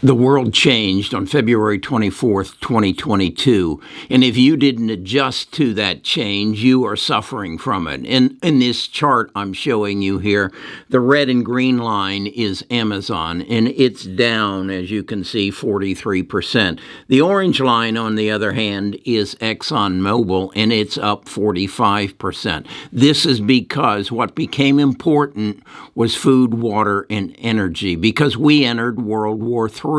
The world changed on February 24th, 2022. And if you didn't adjust to that change, you are suffering from it. In this chart I'm showing you here, the red and green line is Amazon, and it's down, as you can see, 43%. The orange line, on the other hand, is ExxonMobil, and it's up 45%. This is because what became important was food, water, and energy, because we entered World War III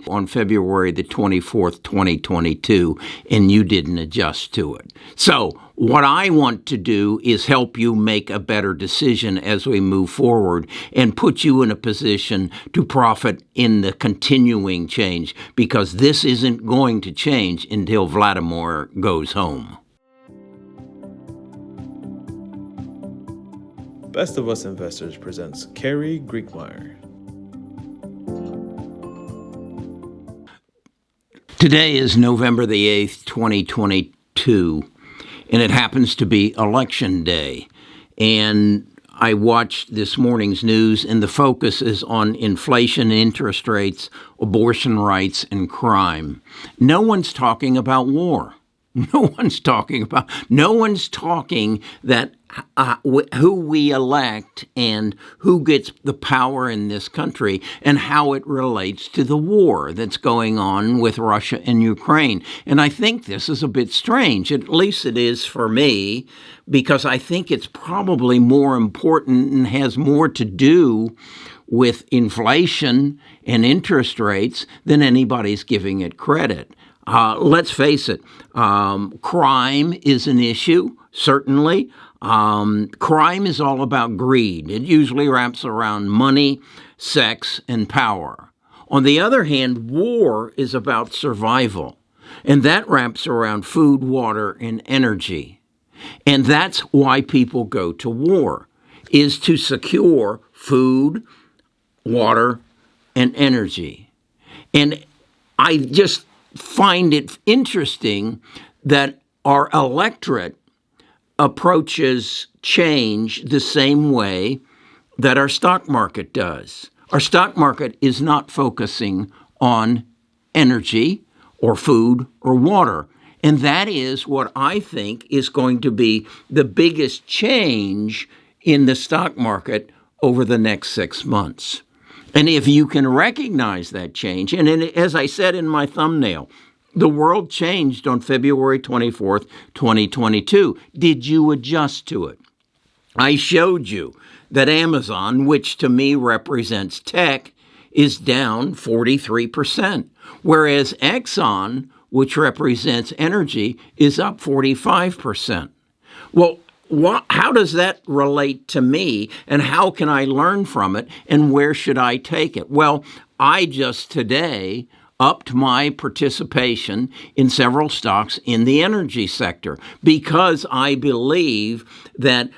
on February the 24th, 2022, and you didn't adjust to it. So what I want to do is help you make a better decision as we move forward and put you in a position to profit in the continuing change, because this isn't going to change until Vladimir goes home. Best of Us Investors presents Carrie Griegmeyer. Today is November the 8th, 2022, and it happens to be Election Day. And I watched this morning's news, and the focus is on inflation, interest rates, abortion rights, and crime. No one's talking about war. No one's talking that who we elect and who gets the power in this country and how it relates to the war that's going on with Russia and Ukraine. And I think this is a bit strange, at least it is for me, because I think it's probably more important and has more to do with inflation and interest rates than anybody's giving it credit. Let's face it, crime is an issue, certainly. Crime is all about greed. It usually wraps around money, sex, and power. On the other hand, war is about survival, and that wraps around food, water, and energy. And that's why people go to war, is to secure food, water, and energy. And I just find it interesting that our electorate approaches change the same way that our stock market does. Our stock market is not focusing on energy or food or water. And that is what I think is going to be the biggest change in the stock market over the next 6 months. And if you can recognize that change, and as I said in my thumbnail, the world changed on February 24th, 2022. Did you adjust to it? I showed you that Amazon, which to me represents tech, is down 43%, whereas Exxon, which represents energy, is up 45%. Well, how does that relate to me, and how can I learn from it, and where should I take it? Well, I just today upped my participation in several stocks in the energy sector because I believe that,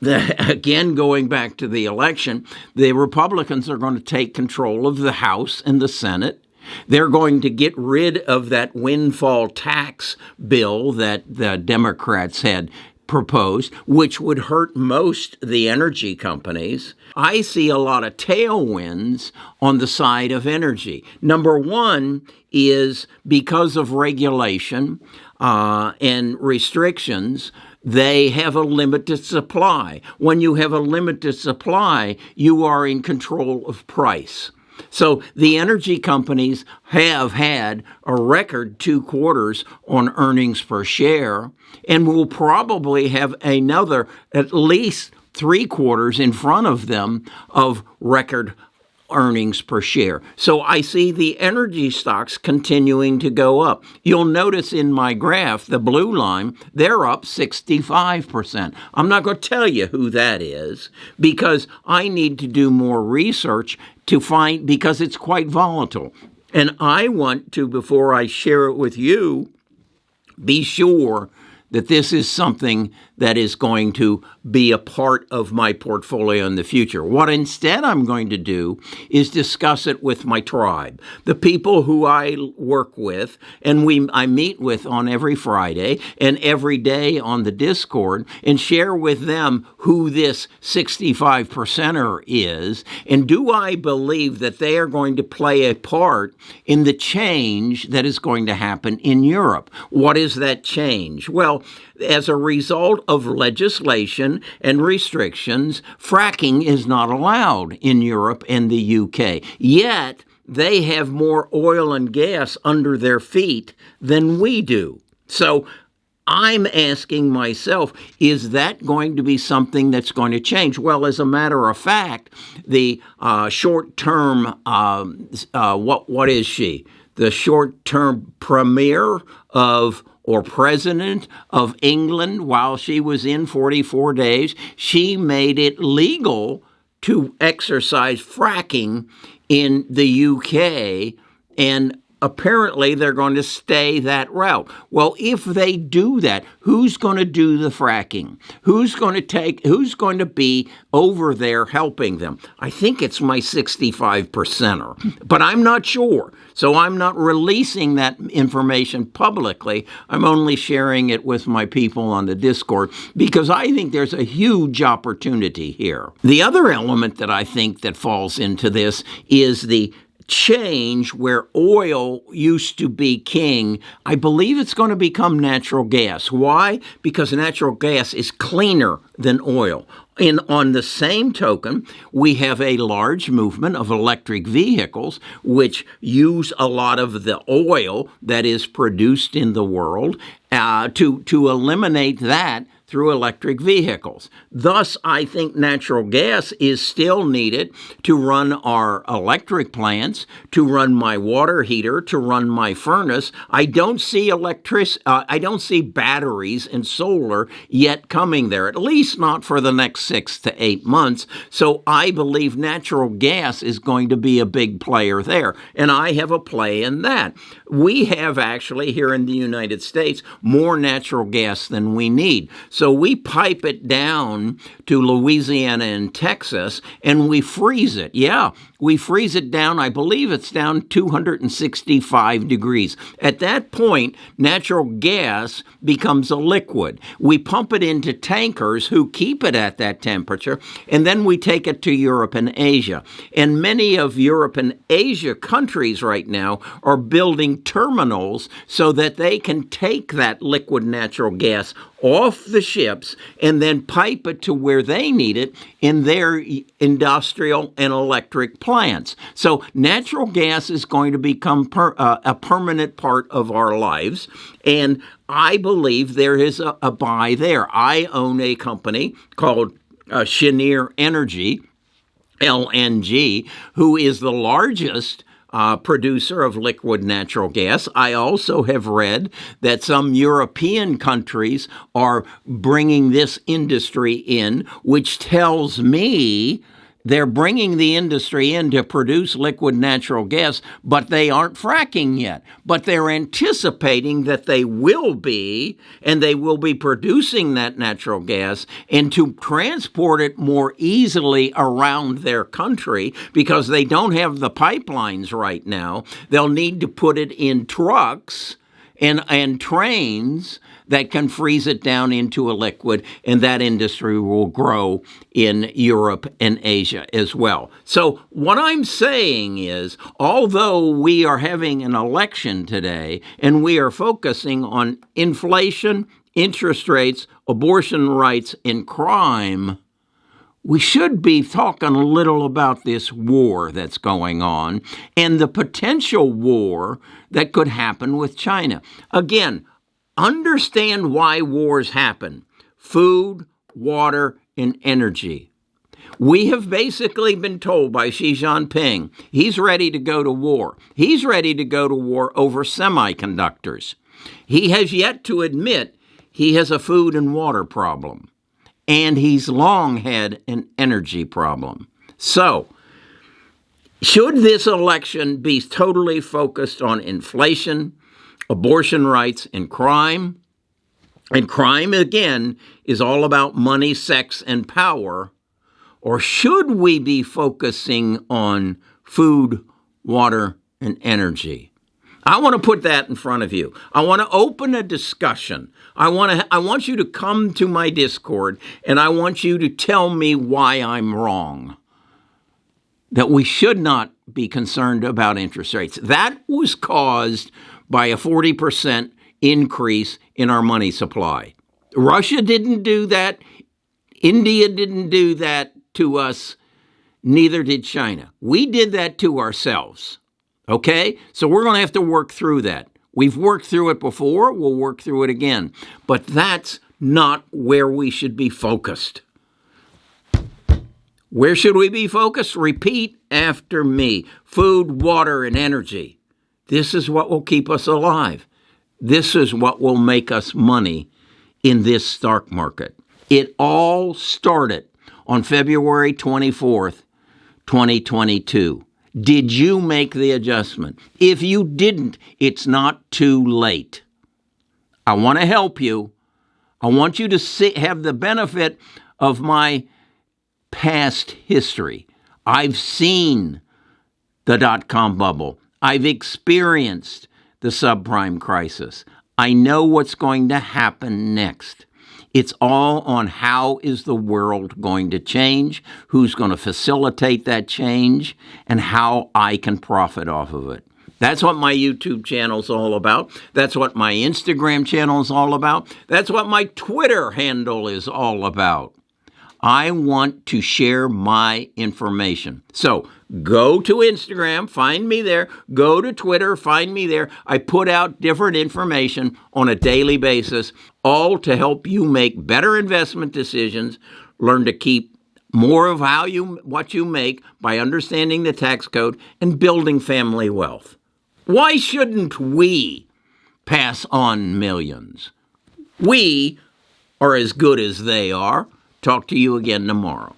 again, going back to the election, the Republicans are going to take control of the House and the Senate. They're going to get rid of that windfall tax bill that the Democrats had proposed, which would hurt most the energy companies. I see a lot of tailwinds on the side of energy. Number one is because of regulation and restrictions, they have a limited supply. When you have a limited supply, you are in control of price. So the energy companies have had a record 2 quarters on earnings per share, and will probably have another at least 3 quarters in front of them of record earnings per share. So I see the energy stocks continuing to go up. You'll notice in my graph, the blue line, they're up 65%. I'm not going to tell you who that is because I need to do more research to find, because it's quite volatile. And I want to, before I share it with you, be sure that this is something that is going to be a part of my portfolio in the future. What instead I'm going to do is discuss it with my tribe, the people who I work with, and I meet with on every Friday and every day on the Discord, and share with them who this 65%er is, and do I believe that they are going to play a part in the change that is going to happen in Europe. What is that change? Well, as a result of legislation and restrictions, fracking is not allowed in Europe and the UK. Yet, they have more oil and gas under their feet than we do. So, I'm asking myself, is that going to be something that's going to change? Well, as a matter of fact, the short-term, what is she? The short-term premier or president of England, while she was in 44 days, she made it legal to exercise fracking in the UK, and apparently they're going to stay that route. Well, if they do that, who's going to do the fracking? Who's going to be over there helping them? I think it's my 65%er, but I'm not sure. So I'm not releasing that information publicly. I'm only sharing it with my people on the Discord because I think there's a huge opportunity here. The other element that I think that falls into this is the change where oil used to be king. I believe it's going to become natural gas. Why? Because natural gas is cleaner than oil. And on the same token, we have a large movement of electric vehicles which use a lot of the oil that is produced in the world to eliminate that through electric vehicles. Thus, I think natural gas is still needed to run our electric plants, to run my water heater, to run my furnace. I don't see batteries and solar yet coming there, at least not for the next 6 to 8 months. So I believe natural gas is going to be a big player there, and I have a play in that. We have actually here in the United States more natural gas than we need. So we pipe it down to Louisiana and Texas, and we freeze it. Yeah, we freeze it down. I believe it's down 265 degrees. At that point, natural gas becomes a liquid. We pump it into tankers who keep it at that temperature, and then we take it to Europe and Asia. And many of Europe and Asia countries right now are building terminals so that they can take that liquid natural gas off the ships and then pipe it to where they need it in their industrial and electric plants. So natural gas is going to become a permanent part of our lives, and I believe there is a buy there. I own a company called Cheniere Energy, LNG, who is the largest producer of liquid natural gas. I also have read that some European countries are bringing this industry in, which tells me they're bringing the industry in to produce liquid natural gas, but they aren't fracking yet. But they're anticipating that they will be, and they will be producing that natural gas and to transport it more easily around their country because they don't have the pipelines right now. They'll need to put it in trucks and trains that can freeze it down into a liquid, and that industry will grow in Europe and Asia as well. So what I'm saying is, although we are having an election today and we are focusing on inflation, interest rates, abortion rights, and crime, we should be talking a little about this war that's going on and the potential war that could happen with China. Again, understand why wars happen: food, water, and energy. We have basically been told by Xi Jinping he's ready to go to war. He's ready to go to war over semiconductors. He has yet to admit he has a food and water problem, and he's long had an energy problem. So, should this election be totally focused on inflation, abortion rights, and crime? And crime, again, is all about money, sex, and power. Or should we be focusing on food, water, and energy? I want to put that in front of you. I want to open a discussion. I want you to come to my Discord, and I want you to tell me why I'm wrong. That we should not be concerned about interest rates. That was caused by a 40% increase in our money supply. Russia didn't do that. India didn't do that to us. Neither did China. We did that to ourselves. Okay? So we're going to have to work through that. We've worked through it before. We'll work through it again. But that's not where we should be focused. Where should we be focused? Repeat after me. Food, water, and energy. This is what will keep us alive. This is what will make us money in this stock market. It all started on February 24th, 2022. Did you make the adjustment? If you didn't, it's not too late. I want to help you. I want you to have the benefit of my past history. I've seen the dot-com bubble. I've experienced the subprime crisis. I know what's going to happen next. It's all on how is the world going to change, who's going to facilitate that change, and how I can profit off of it. That's what my YouTube channel is all about. That's what my Instagram channel is all about. That's what my Twitter handle is all about. I want to share my information. So go to Instagram, find me there. Go to Twitter, find me there. I put out different information on a daily basis, all to help you make better investment decisions, learn to keep more of what you make by understanding the tax code and building family wealth. Why shouldn't we pass on millions? We are as good as they are. Talk to you again tomorrow.